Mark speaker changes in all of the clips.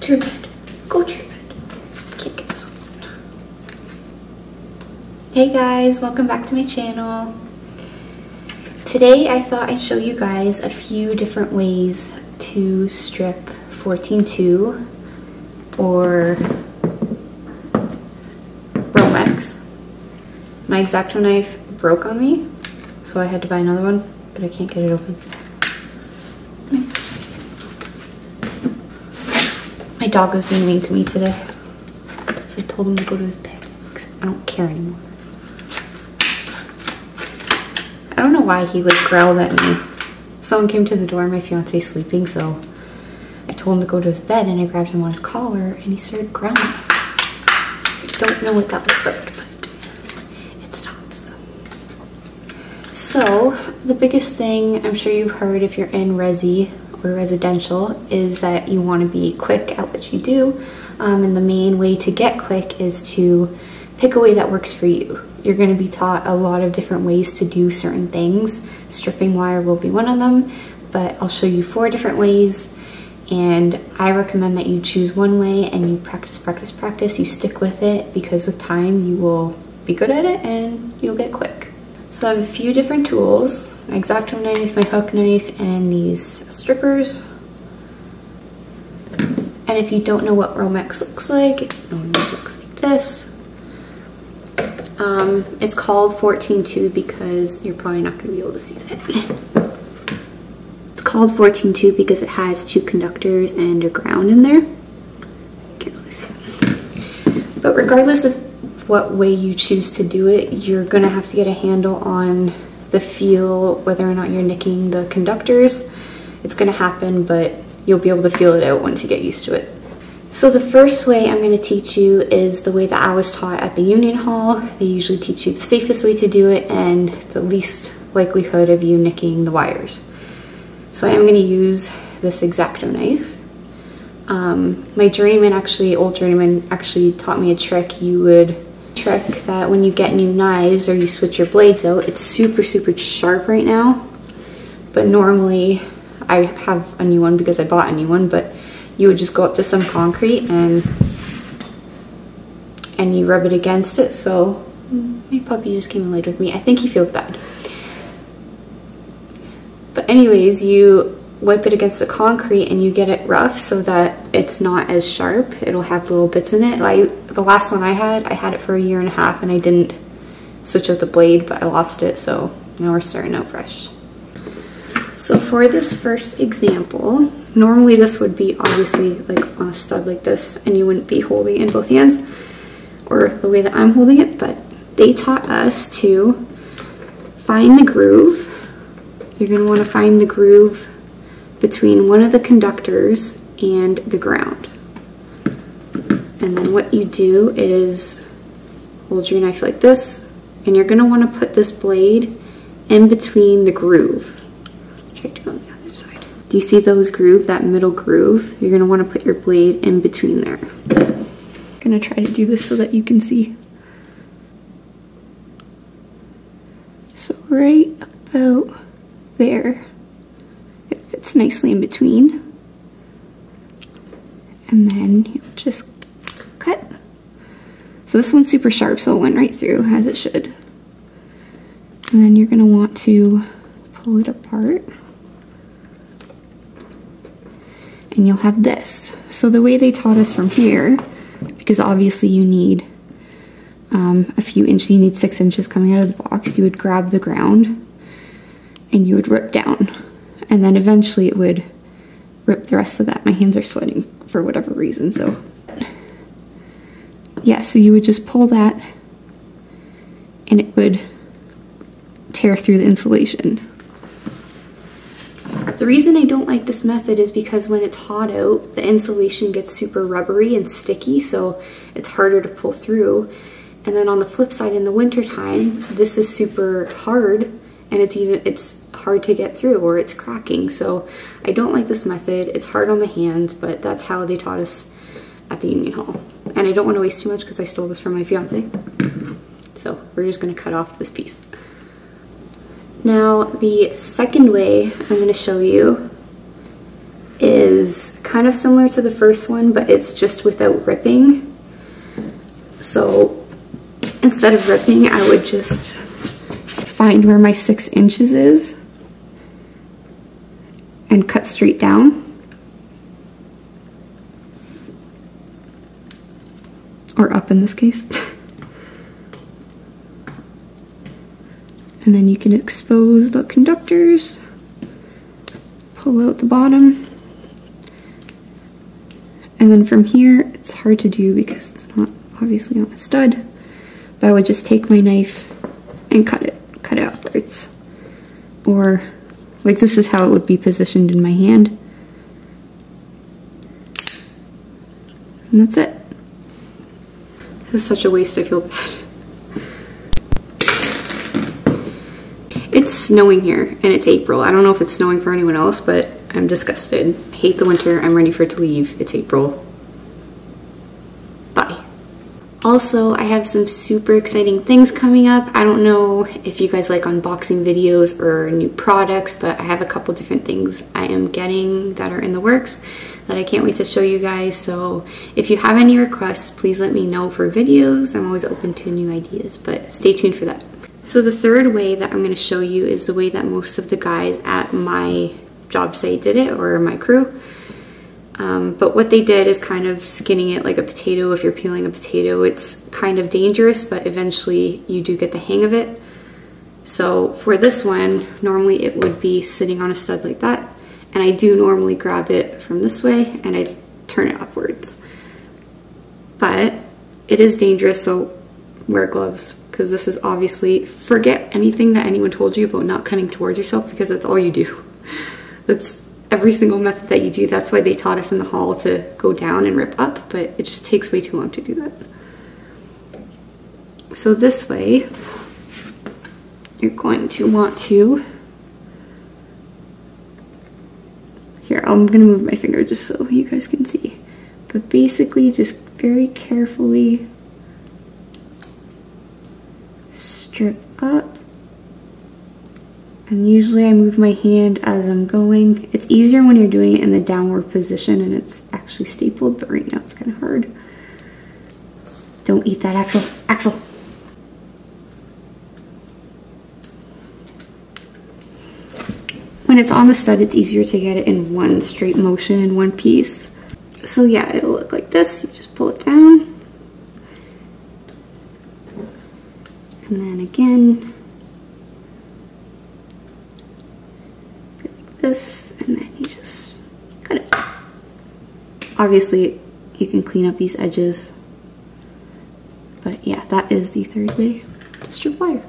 Speaker 1: to your bed. Go to your bed. Can't get this one. Hey guys, welcome back to my channel. Today I thought I'd show you guys a few different ways to strip 14-2 or Romex. My X-Acto knife broke on me, so I had to buy another one, but I can't get it open. My dog was being mean to me today, so I told him to go to his bed because I don't care anymore. I don't know why he like growled at me. Someone came to the door, my fiance's sleeping, so I told him to go to his bed and I grabbed him on his collar and he started growling. So I don't know what that was about, but it stops. So the biggest thing I'm sure you've heard if you're in resi or residential is that you want to be quick at what you do, and the main way to get quick is to pick a way that works for you. You're going to be taught a lot of different ways to do certain things. Stripping wire will be one of them, but I'll show you 4 different ways, and I recommend that you choose one way and you practice, practice, practice. You stick with it because with time you will be good at it and you'll get quick. So I have a few different tools: my X-Acto knife, my hook knife, and these strippers. And if you don't know what Romex looks like, it normally looks like this. It's called 14-2 because you're probably not going to be able to see that. It's called 14-2 because it has 2 conductors and a ground in there. Can't really see it. But regardless of what way you choose to do it, you're going to have to get a handle on the feel, whether or not you're nicking the conductors. It's going to happen, but you'll be able to feel it out once you get used to it. So the first way I'm going to teach you is the way that I was taught at the union hall. They usually teach you the safest way to do it and the least likelihood of you nicking the wires. So I'm going to use this X-Acto knife. My journeyman old journeyman actually taught me a trick. Trick that when you get new knives or you switch your blades out, it's super, super sharp right now. But normally, I have a new one because I bought a new one, but you would just go up to some concrete and you rub it against it. So my puppy just came and laid with me. I think he feels bad. But anyways, you wipe it against the concrete and you get it rough so that it's not as sharp. It'll have little bits in it. The last one I had it for a year and a half and I didn't switch out the blade, but I lost it, so now we're starting out fresh. So for this first example, normally this would be obviously like on a stud like this and you wouldn't be holding it in both hands or the way that I'm holding it, but they taught us to find the groove. You're going to want to find the groove between one of the conductors and the ground. And then what you do is hold your knife like this, and you're going to want to put this blade in between the groove. Try to go on the other side. Do you see those grooves, that middle groove? You're going to want to put your blade in between there. I'm going to try to do this so that you can see. So right about there. It fits nicely in between. And then you just cut. So this one's super sharp, so it went right through as it should. And then you're going to want to pull it apart. And you'll have this. So the way they taught us from here, because obviously you need a few inches, you need 6 inches coming out of the box, you would grab the ground and you would rip down. And then eventually it would rip the rest of that. My hands are sweating for whatever reason, so. Yeah, so you would just pull that and it would tear through the insulation. The reason I don't like this method is because when it's hot out, the insulation gets super rubbery and sticky, so it's harder to pull through. And then on the flip side, in the winter time, this is super hard and it's hard to get through, or it's cracking. So I don't like this method. It's hard on the hands, but that's how they taught us at the union hall. And I don't want to waste too much because I stole this from my fiance. So we're just going to cut off this piece. Now the second way I'm going to show you is is kind of similar to the first one, but it's just without ripping. So instead of ripping, I would just find where my 6 inches is and cut straight down. Or up in this case. And then you can expose the conductors, pull out the bottom. And then from here, it's hard to do because it's not obviously on a stud, but I would just take my knife and cut it upwards. Or like this is how it would be positioned in my hand. And that's it. This is such a waste, I feel bad. It's snowing here and it's April. I don't know if it's snowing for anyone else, but I'm disgusted. I hate the winter. I'm ready for it to leave. It's April. Bye. Also, I have some super exciting things coming up. I don't know if you guys like unboxing videos or new products, but I have a couple different things I am getting that are in the works that I can't wait to show you guys. So if you have any requests, please let me know for videos. I'm always open to new ideas, but stay tuned for that. So the third way that I'm going to show you is the way that most of the guys at my job site did it, or my crew. But what they did is kind of skinning it like a potato. If you're peeling a potato, it's kind of dangerous, but eventually you do get the hang of it. So for this one, normally it would be sitting on a stud like that. And I do normally grab it from this way and I turn it upwards. But it is dangerous, so wear gloves, because this is obviously, forget anything that anyone told you about not cutting towards yourself, because that's all you do. That's every single method that you do. That's why they taught us in the hall to go down and rip up, but it just takes way too long to do that. So this way, you're going to want to, here, I'm gonna move my finger just so you guys can see. But basically just very carefully strip up. And usually I move my hand as I'm going. It's easier when you're doing it in the downward position and it's actually stapled, but right now it's kind of hard. Don't eat that, Axel. Axel! When it's on the stud, it's easier to get it in one straight motion in one piece. So yeah, it'll look like this. You just pull it down. And then again, like this, and then you just cut it. Obviously, you can clean up these edges. But yeah, that is the third way to strip wire.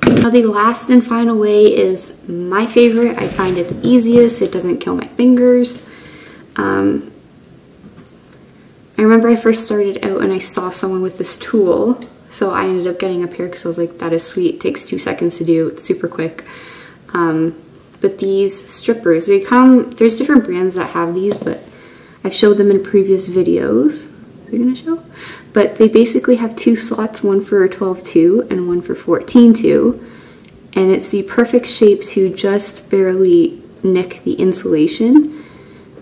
Speaker 1: Now the last and final way is my favorite. I find it the easiest. It doesn't kill my fingers. I remember I first started out and I saw someone with this tool. So I ended up getting a pair because I was like, that is sweet. It takes 2 seconds to do. It's super quick. But these strippers, they come, there's different brands that have these, but I've showed them in previous videos. Are you gonna show? But they basically have 2 slots, one for 12-2 and one for 14-2. And it's the perfect shape to just barely nick the insulation,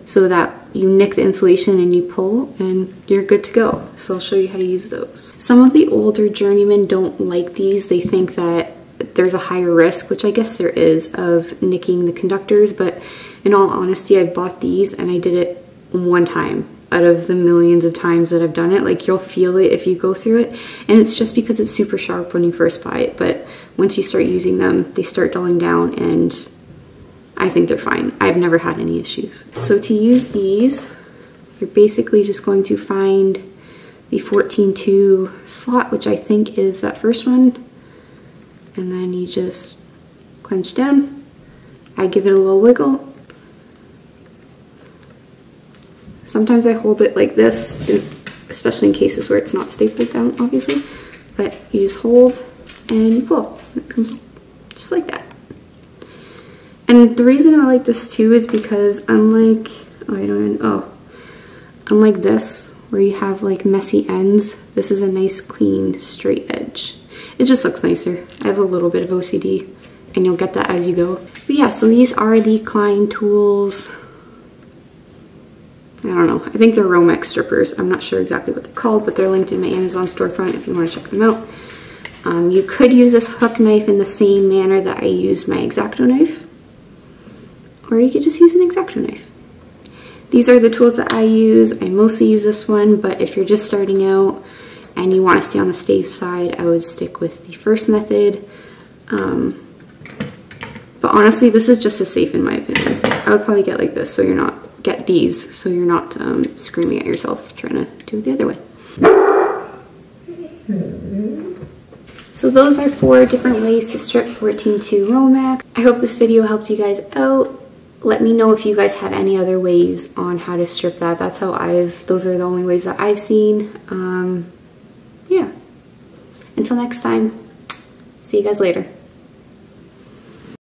Speaker 1: so that you nick the insulation and you pull and you're good to go. So I'll show you how to use those. Some of the older journeymen don't like these. They think that there's a higher risk, which I guess there is, of nicking the conductors, but in all honesty, I bought these and I did it one time out of the millions of times that I've done it. Like, you'll feel it if you go through it, and it's just because it's super sharp when you first buy it, but once you start using them, they start dulling down, and I think they're fine. I've never had any issues. So to use these, you're basically just going to find the 14-2 slot, which I think is that first one, and then you just clench down. I give it a little wiggle. Sometimes I hold it like this, especially in cases where it's not stapled down, obviously. But you just hold and you pull. It comes just like that. And the reason I like this too is because unlike this, where you have like messy ends, this is a nice, clean, straight edge. It just looks nicer. I have a little bit of OCD, and you'll get that as you go. But yeah, so these are the Klein tools. I don't know, I think they're Romex strippers. I'm not sure exactly what they're called, but they're linked in my Amazon storefront if you want to check them out. You could use this hook knife in the same manner that I used my X-Acto knife, or you could just use an X-Acto knife. These are the tools that I use. I mostly use this one, but if you're just starting out and you want to stay on the safe side, I would stick with the first method. But honestly, this is just as safe in my opinion. I would probably get like this, so you're not, get these, so you're not screaming at yourself trying to do it the other way. So those are 4 different ways to strip 14-2 Romex. I hope this video helped you guys out. Let me know if you guys have any other ways on how to strip that. That's how those are the only ways that I've seen. Yeah. Until next time, see you guys later.